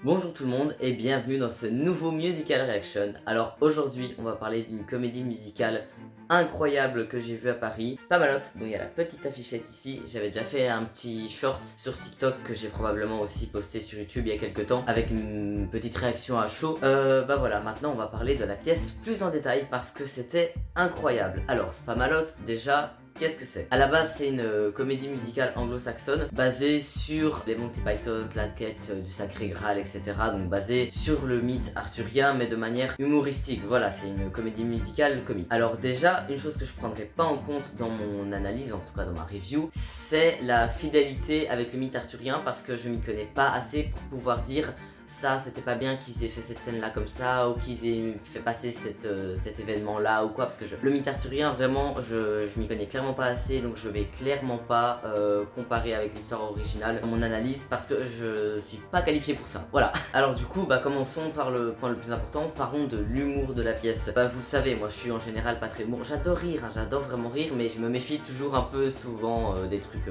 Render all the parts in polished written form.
Bonjour tout le monde et bienvenue dans ce nouveau Musical Reaction. Alors aujourd'hui on va parler d'une comédie musicale incroyable que j'ai vue à Paris, Spamalot, dont il y a la petite affichette ici. J'avais déjà fait un petit short sur TikTok que j'ai probablement aussi posté sur YouTube il y a quelques temps avec une petite réaction à chaud. Bah voilà, maintenant on va parler de la pièce plus en détail parce que c'était incroyable. Alors Spamalot, déjà, qu'est-ce que c'est? À la base, c'est une comédie musicale anglo-saxonne basée sur les Monty Python, la quête du Sacré Graal, etc. Donc basée sur le mythe arthurien, mais de manière humoristique. Voilà, c'est une comédie musicale comique. Alors déjà, une chose que je prendrai pas en compte dans mon analyse, en tout cas dans ma review, c'est la fidélité avec le mythe arthurien parce que je m'y connais pas assez pour pouvoir dire ça c'était pas bien qu'ils aient fait cette scène là comme ça ou qu'ils aient fait passer cet événement là ou quoi, parce que le mythe arthurien vraiment je m'y connais clairement pas assez, donc je vais clairement pas comparer avec l'histoire originale dans mon analyse parce que je suis pas qualifié pour ça. Voilà. Alors du coup commençons par le point le plus important, parlons de l'humour de la pièce. Vous le savez, moi je suis en général pas très bon, j'adore rire, hein, j'adore vraiment rire, mais je me méfie toujours un peu souvent des trucs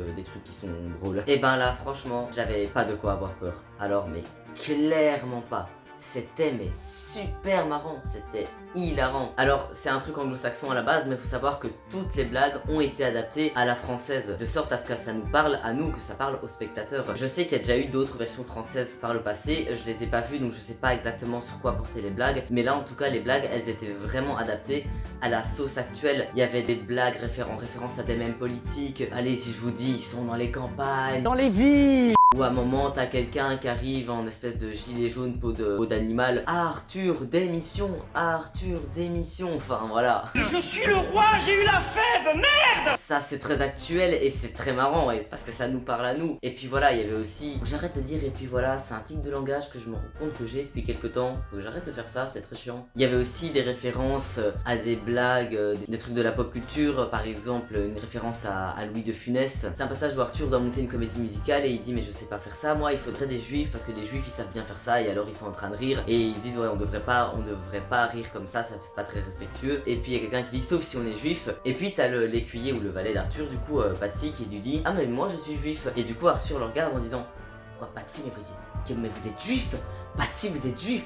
qui sont drôles. Et ben là franchement j'avais pas de quoi avoir peur. Alors mais clairement pas. C'était mais super marrant, c'était hilarant. Alors c'est un truc anglo-saxon à la base, mais faut savoir que toutes les blagues ont été adaptées à la française, de sorte à ce que ça nous parle à nous, que ça parle aux spectateurs. Je sais qu'il y a déjà eu d'autres versions françaises par le passé, je les ai pas vues donc je sais pas exactement sur quoi porter les blagues, mais là en tout cas les blagues elles étaient vraiment adaptées à la sauce actuelle. Il y avait des blagues en référence à des mèmes politiques. Allez, si je vous dis, ils sont dans les campagnes, dans les villes. Ou à un moment, t'as quelqu'un qui arrive en espèce de gilet jaune, peau d'animal. Arthur, démission, Arthur, démission. Enfin, voilà. Je suis le roi, j'ai eu la fève, merde! Ça, c'est très actuel et c'est très marrant, parce que ça nous parle à nous. Et puis voilà, il y avait aussi... J'arrête de dire et puis voilà, c'est un tic de langage que je me rends compte que j'ai depuis quelques temps. Faut que j'arrête de faire ça, c'est très chiant. Il y avait aussi des références à des blagues, des trucs de la pop culture. Par exemple, une référence à Louis de Funès. C'est un passage où Arthur doit monter une comédie musicale et il dit mais je sais pas faire ça, moi il faudrait des juifs parce que les juifs ils savent bien faire ça, et alors ils sont en train de rire et ils se disent ouais on devrait pas rire comme ça fait pas très respectueux. Et puis il y a quelqu'un qui dit sauf si on est juif, et puis t'as l'écuyer ou le valet d'Arthur du coup Patsy qui lui dit ah mais moi je suis juif, et du coup Arthur le regarde en disant quoi Patsy, mais vous êtes juif, Patsy vous êtes juif,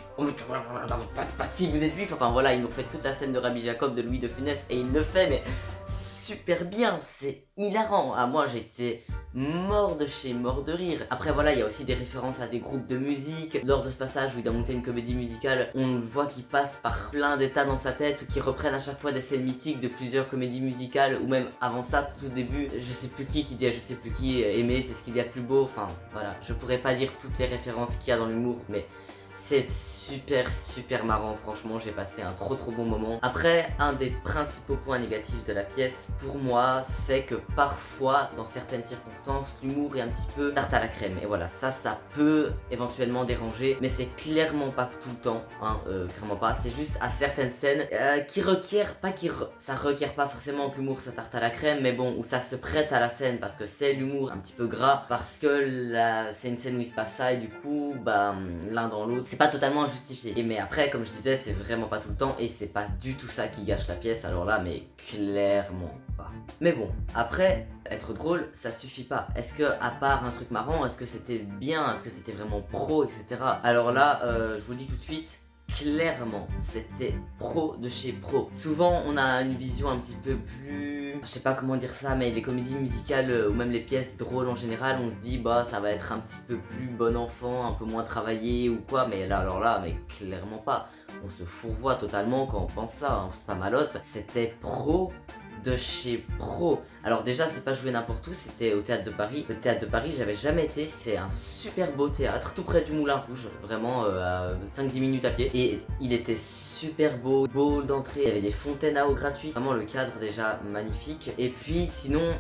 Patsy vous êtes juif. Enfin voilà, ils nous fait toute la scène de Rabbi Jacob de Louis de Funès et il le fait mais super bien, c'est hilarant. Ah moi j'étais mort de chez mort de rire. Après voilà, il y a aussi des références à des groupes de musique. Lors de ce passage où il doit monter une comédie musicale, on le voit qu'il passe par plein d'états dans sa tête ou qui reprennent à chaque fois des scènes mythiques de plusieurs comédies musicales, ou même avant ça, tout au début, je sais plus qui dit à je sais plus qui aimer c'est ce qu'il y a de plus beau. Enfin voilà, je pourrais pas dire toutes les références qu'il y a dans l'humour, mais c'est super marrant, franchement j'ai passé un trop bon moment. Après, un des principaux points négatifs de la pièce pour moi, c'est que parfois dans certaines circonstances l'humour est un petit peu tarte à la crème, et voilà, ça peut éventuellement déranger, mais c'est clairement pas tout le temps, hein, clairement pas. C'est juste à certaines scènes qui requièrent, ça requiert pas forcément que l'humour soit tarte à la crème, mais bon, où ça se prête à la scène parce que c'est l'humour un petit peu gras, parce que c'est une scène où il se passe ça et du coup l'un dans l'autre c'est pas totalement justifié. Et mais après, comme je disais, c'est vraiment pas tout le temps et c'est pas du tout ça qui gâche la pièce, alors là, mais clairement pas. Mais bon, après, être drôle, ça suffit pas. Est-ce que, à part un truc marrant, est-ce que c'était bien, est-ce que c'était vraiment pro, etc. Alors là, je vous le dis tout de suite, clairement, c'était pro de chez pro. Souvent, on a une vision un petit peu plus... Je sais pas comment dire ça, mais les comédies musicales ou même les pièces drôles en général, on se dit bah ça va être un petit peu plus bon enfant, un peu moins travaillé ou quoi, mais là alors là, mais clairement pas. On se fourvoie totalement quand on pense ça, hein. Spamalot, c'était pro de chez pro. Alors déjà c'est pas joué n'importe où, c'était au Théâtre de Paris. Le Théâtre de Paris j'avais jamais été, c'est un super beau théâtre, tout près du Moulin Rouge, vraiment à 5-10 minutes à pied. Et il était super beau, beau d'entrée, il y avait des fontaines à eau gratuites, vraiment le cadre déjà magnifique. Et puis sinon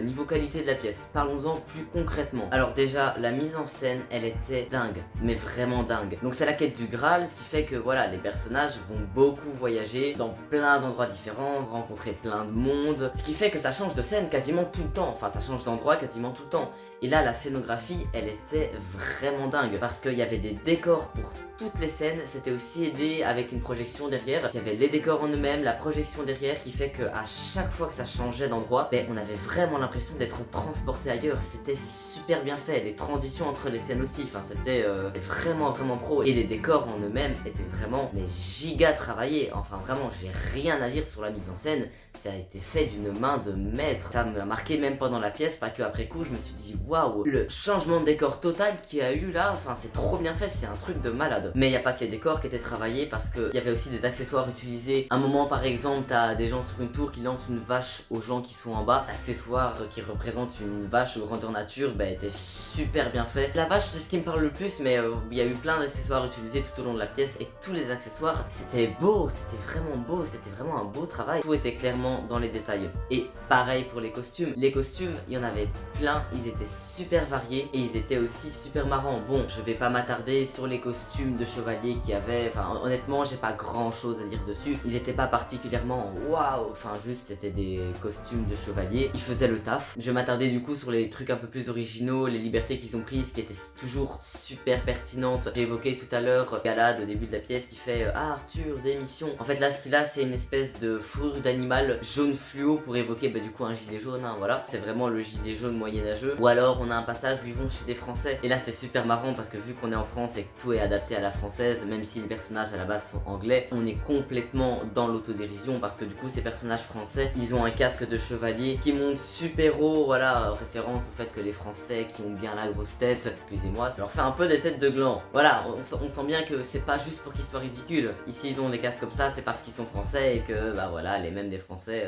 niveau qualité de la pièce, parlons-en plus concrètement. Alors déjà la mise en scène elle était dingue, mais vraiment dingue. Donc c'est la quête du Graal, ce qui fait que voilà, les personnages vont beaucoup voyager dans plein d'endroits différents, rencontrer plein de monde, ce qui fait que ça change de scène quasiment tout le temps, enfin ça change d'endroit quasiment tout le temps. Et là la scénographie elle était vraiment dingue parce qu'il y avait des décors pour toutes les scènes, c'était aussi aidé avec une projection derrière. Il y avait les décors en eux-mêmes, la projection derrière qui fait que à chaque fois que ça changeait d'endroit, on avait vraiment l'impression d'être transporté ailleurs. C'était super bien fait, les transitions entre les scènes aussi, enfin c'était vraiment pro. Et les décors en eux-mêmes étaient vraiment giga travaillés. Enfin vraiment, j'ai rien à dire sur la mise en scène. Ça a été fait d'une main de maître. Ça m'a marqué même pendant la pièce, pas que après coup je me suis dit waouh, le changement de décor total qu'il y a eu là, enfin c'est trop bien fait, c'est un truc de malade. Mais il n'y a pas que les décors qui étaient travaillés parce qu'il y avait aussi des accessoires utilisés. À un moment par exemple, t'as des gens sur une tour qui lancent une vache aux gens qui sont en bas. L'accessoire qui représente une vache grandeur nature était super bien fait. La vache c'est ce qui me parle le plus, mais il y a eu plein d'accessoires utilisés tout au long de la pièce et tous les accessoires c'était beau, c'était vraiment beau, c'était vraiment un beau travail. Tout était clairement dans les détails. Et pareil pour les costumes. Les costumes, il y en avait plein, ils étaient super variés et ils étaient aussi super marrants. Bon, je vais pas m'attarder sur les costumes de chevalier qu'il y avait, enfin honnêtement j'ai pas grand chose à dire dessus. Ils étaient pas particulièrement waouh, enfin juste c'était des costumes de chevalier, ils faisaient le taf. Je vais m'attarder du coup sur les trucs un peu plus originaux, les libertés qu'ils ont prises qui étaient toujours super pertinentes. J'ai évoqué tout à l'heure Galad au début de la pièce qui fait ah Arthur démission. En fait là ce qu'il a c'est une espèce de fourrure d'animal jaune fluo pour évoquer du coup un gilet jaune, hein, voilà. C'est vraiment le gilet jaune moyenâgeux. Ou alors on a un passage où ils vont chez des Français et là c'est super marrant parce que vu qu'on est en France et que tout est adapté à la française, même si les personnages à la base sont anglais, on est complètement dans l'autodérision parce que du coup ces personnages français ils ont un casque de chevalier qui monte super haut, voilà, référence au fait que les Français qui ont bien la grosse tête, excusez-moi, ça leur fait un peu des têtes de gland. Voilà, on sent bien que c'est pas juste pour qu'ils soient ridicules. Ici ils ont des casques comme ça, c'est parce qu'ils sont français et que voilà, les mêmes des Français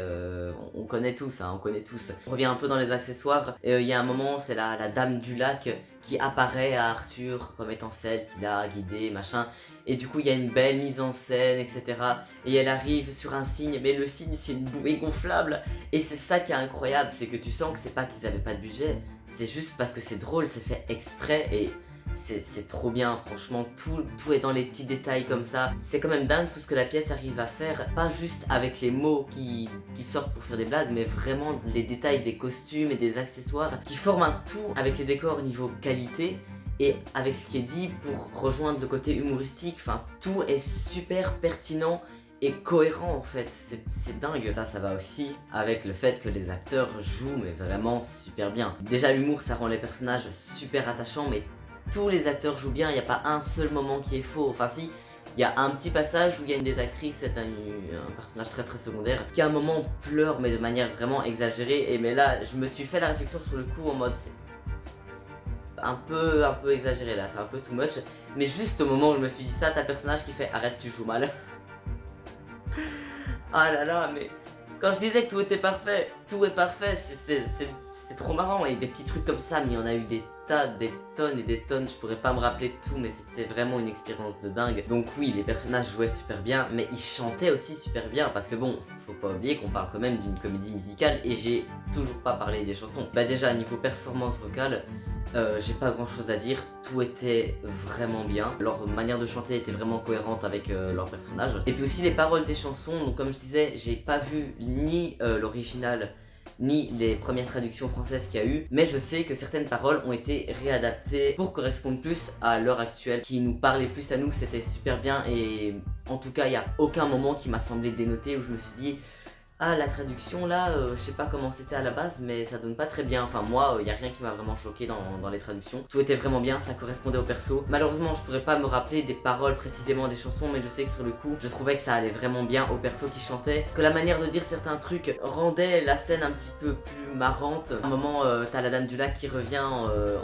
on connaît tous, hein, on connaît tous. On revient un peu dans les accessoires, il y a un moment c'est la dame du lac qui apparaît à Arthur comme étant celle qui l'a guidé, machin. Et du coup il y a une belle mise en scène, etc. Et elle arrive sur un signe, mais le signe c'est une bouée gonflable. Et c'est ça qui est incroyable, c'est que tu sens que c'est pas qu'ils avaient pas de budget, c'est juste parce que c'est drôle, c'est fait exprès et c'est trop bien, franchement, tout est dans les petits détails comme ça. C'est quand même dingue tout ce que la pièce arrive à faire, pas juste avec les mots qui sortent pour faire des blagues, mais vraiment les détails des costumes et des accessoires qui forment un tout avec les décors niveau qualité et avec ce qui est dit pour rejoindre le côté humoristique. Enfin, tout est super pertinent et cohérent en fait, c'est dingue. Ça va aussi avec le fait que les acteurs jouent mais vraiment super bien. Déjà l'humour ça rend les personnages super attachants, mais tous les acteurs jouent bien, il n'y a pas un seul moment qui est faux. Enfin si, il y a un petit passage où il y a une des actrices, c'est un personnage très secondaire, qui à un moment pleure mais de manière vraiment exagérée. Et mais là, je me suis fait la réflexion sur le coup en mode c'est un peu exagéré là, c'est un peu too much. Mais juste au moment où je me suis dit ça, t'as un personnage qui fait arrête tu joues mal. Ah là là, mais quand je disais que tout était parfait, tout est parfait, c'est trop marrant. Et des petits trucs comme ça, mais il y en a eu des tas, des tonnes et des tonnes, je pourrais pas me rappeler de tout, mais c'était vraiment une expérience de dingue. Donc oui, les personnages jouaient super bien, mais ils chantaient aussi super bien, parce que bon, faut pas oublier qu'on parle quand même d'une comédie musicale, et j'ai toujours pas parlé des chansons. Déjà, niveau performance vocale, j'ai pas grand chose à dire, tout était vraiment bien, leur manière de chanter était vraiment cohérente avec leur personnage. Et puis aussi les paroles des chansons, donc comme je disais, j'ai pas vu ni l'original ni les premières traductions françaises qu'il y a eu, mais je sais que certaines paroles ont été réadaptées pour correspondre plus à l'heure actuelle, qui nous parlait plus à nous, c'était super bien. Et en tout cas il n'y a aucun moment qui m'a semblé dénoté où je me suis dit ah la traduction là, je sais pas comment c'était à la base mais ça donne pas très bien. Enfin moi, y a rien qui m'a vraiment choqué dans les traductions. Tout était vraiment bien, ça correspondait au perso. Malheureusement je pourrais pas me rappeler des paroles précisément des chansons, mais je sais que sur le coup je trouvais que ça allait vraiment bien au perso qui chantait, que la manière de dire certains trucs rendait la scène un petit peu plus marrante. À un moment t'as la dame du lac qui revient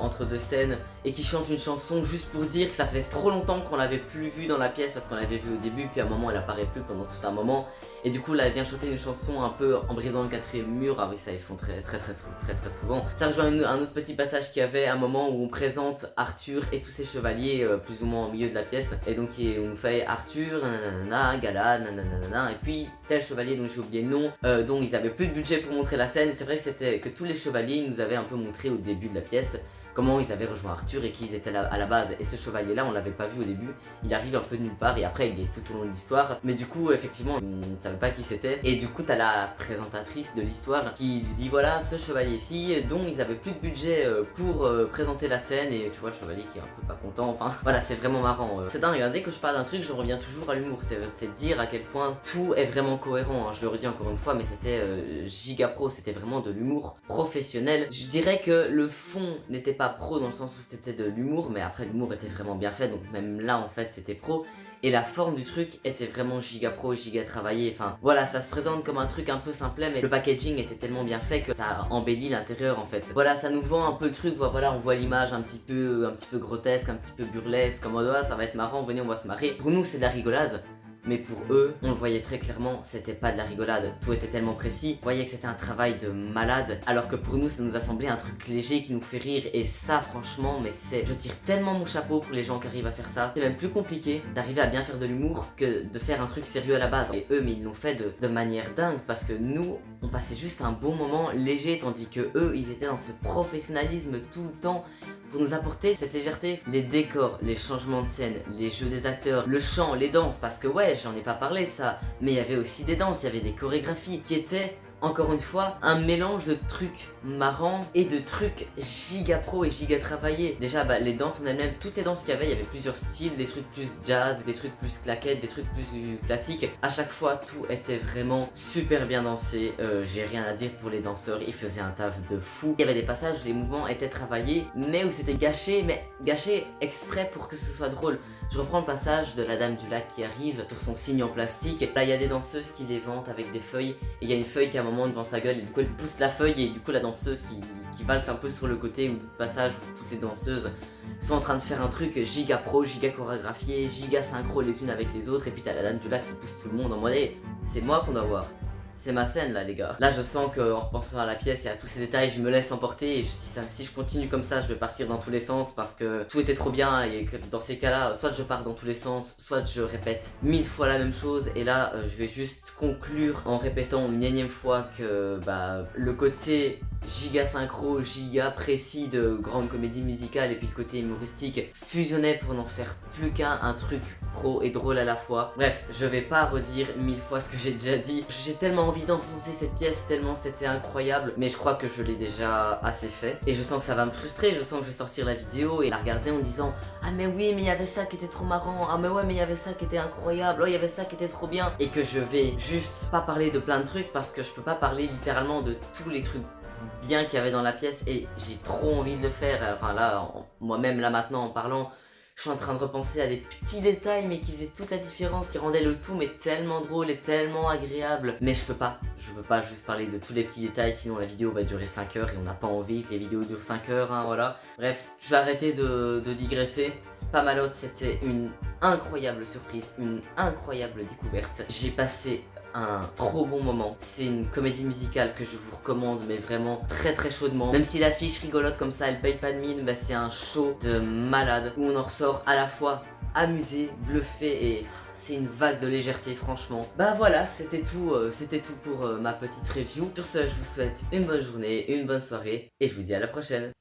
entre deux scènes et qui chante une chanson juste pour dire que ça faisait trop longtemps qu'on l'avait plus vue dans la pièce parce qu'on l'avait vue au début, puis à un moment elle apparaît plus pendant tout un moment. Et du coup là elle vient chanter une chanson un peu en brisant le quatrième mur. Ah oui, ça ils font très souvent. Ça rejoint un autre petit passage qu'il y avait, un moment où on présente Arthur et tous ses chevaliers plus ou moins au milieu de la pièce. Et donc on fait Arthur, nanana, Galad, nanana, et puis tel chevalier dont j'ai oublié le nom, dont ils avaient plus de budget pour montrer la scène. C'est vrai que c'était que tous les chevaliers ils nous avaient un peu montré au début de la pièce. comment ils avaient rejoint Arthur et qui ils étaient là à la base. Et ce chevalier là on l'avait pas vu au début, il arrive un peu de nulle part et après il est tout au long de l'histoire. Mais du coup effectivement on ne savait pas qui c'était. Et du coup t'as la présentatrice de l'histoire qui lui dit voilà ce chevalier-ci dont ils avaient plus de budget pour présenter la scène. Et tu vois le chevalier qui est un peu pas content, enfin voilà c'est vraiment marrant. C'est dingue, dès que je parle d'un truc je reviens toujours à l'humour, c'est dire à quel point tout est vraiment cohérent, hein. Je le redis encore une fois mais c'était giga pro, c'était vraiment de l'humour professionnel. Je dirais que le fond n'était pas pro dans le sens où c'était de l'humour, mais après l'humour était vraiment bien fait, donc même là en fait c'était pro. Et la forme du truc était vraiment giga pro, giga travaillé, enfin voilà, ça se présente comme un truc un peu simplet, mais le packaging était tellement bien fait que ça embellit l'intérieur en fait. Voilà, ça nous vend un peu le truc, voilà, on voit l'image un petit peu grotesque, un petit peu burlesque, comme oh, ça va être marrant, venez on va se marrer. Pour nous c'est de la rigolade. Mais pour eux, on le voyait très clairement, c'était pas de la rigolade, tout était tellement précis, on voyait que c'était un travail de malade, alors que pour nous ça nous a semblé un truc léger qui nous fait rire, et ça franchement, mais je tire tellement mon chapeau pour les gens qui arrivent à faire ça. C'est même plus compliqué d'arriver à bien faire de l'humour que de faire un truc sérieux à la base. Et eux, mais ils l'ont fait de manière dingue, parce que nous, on passait juste un bon moment léger, tandis que eux, ils étaient dans ce professionnalisme tout le temps, pour nous apporter cette légèreté. Les décors, les changements de scène, les jeux des acteurs, le chant, les danses, parce que ouais, j'en ai pas parlé ça, mais il y avait aussi des danses, il y avait des chorégraphies qui étaient, encore une fois, un mélange de trucs marrants et de trucs giga pro et giga travaillés. Déjà les danses en elles-mêmes, toutes les danses qu'il y avait plusieurs styles, des trucs plus jazz, des trucs plus claquettes, des trucs plus classiques. À chaque fois tout était vraiment super bien dansé, j'ai rien à dire pour les danseurs, ils faisaient un taf de fou. Il y avait des passages où les mouvements étaient travaillés mais où c'était gâché, mais gâché exprès pour que ce soit drôle. Je reprends le passage de la dame du lac qui arrive sur son signe en plastique. Là il y a des danseuses qui les vantent avec des feuilles, et il y a une feuille qui a un moment devant sa gueule et du coup elle pousse la feuille, et du coup la danseuse qui valse un peu sur le côté, ou d'autres passages où toutes les danseuses sont en train de faire un truc giga pro, giga chorégraphié, giga synchro les unes avec les autres, et puis t'as la dame du lac qui pousse tout le monde en mode hey, c'est moi qu'on doit voir. C'est ma scène là les gars. Là je sens qu'en repensant à la pièce et à tous ces détails, je me laisse emporter, et si je continue comme ça je vais partir dans tous les sens, parce que tout était trop bien, et que dans ces cas là soit je pars dans tous les sens, soit je répète 1000 fois la même chose. Et là je vais juste conclure en répétant une énième fois que le côté giga synchro, giga précis de grande comédie musicale et puis le côté humoristique fusionnait pour n'en faire plus un truc pro et drôle à la fois. Bref, je vais pas redire 1000 fois ce que j'ai déjà dit. J'ai tellement envie d'encenser cette pièce, tellement c'était incroyable, mais je crois que je l'ai déjà assez fait. Et je sens que ça va me frustrer, je sens que je vais sortir la vidéo et la regarder en disant ah mais oui mais il y avait ça qui était trop marrant, ah mais ouais mais il y avait ça qui était incroyable, oh il y avait ça qui était trop bien. Et que je vais juste pas parler de plein de trucs, parce que je peux pas parler littéralement de tous les trucs bien qu'il y avait dans la pièce, et j'ai trop envie de le faire. Enfin là, moi-même là maintenant en parlant, je suis en train de repenser à des petits détails mais qui faisaient toute la différence, qui rendaient le tout mais tellement drôle et tellement agréable. Mais je peux pas juste parler de tous les petits détails, sinon la vidéo va durer 5 heures et on n'a pas envie que les vidéos durent 5 heures, hein, voilà. Bref, je vais arrêter de digresser. Spamalot, c'était une incroyable surprise, une incroyable découverte. J'ai passé un trop bon moment. C'est une comédie musicale que je vous recommande, mais vraiment très très chaudement. Même si l'affiche rigolote comme ça, elle paye pas de mine, c'est un show de malade où on en ressort à la fois amusé, bluffé, et c'est une vague de légèreté franchement. Voilà, c'était tout pour ma petite review. Sur ce, je vous souhaite une bonne journée, une bonne soirée, et je vous dis à la prochaine.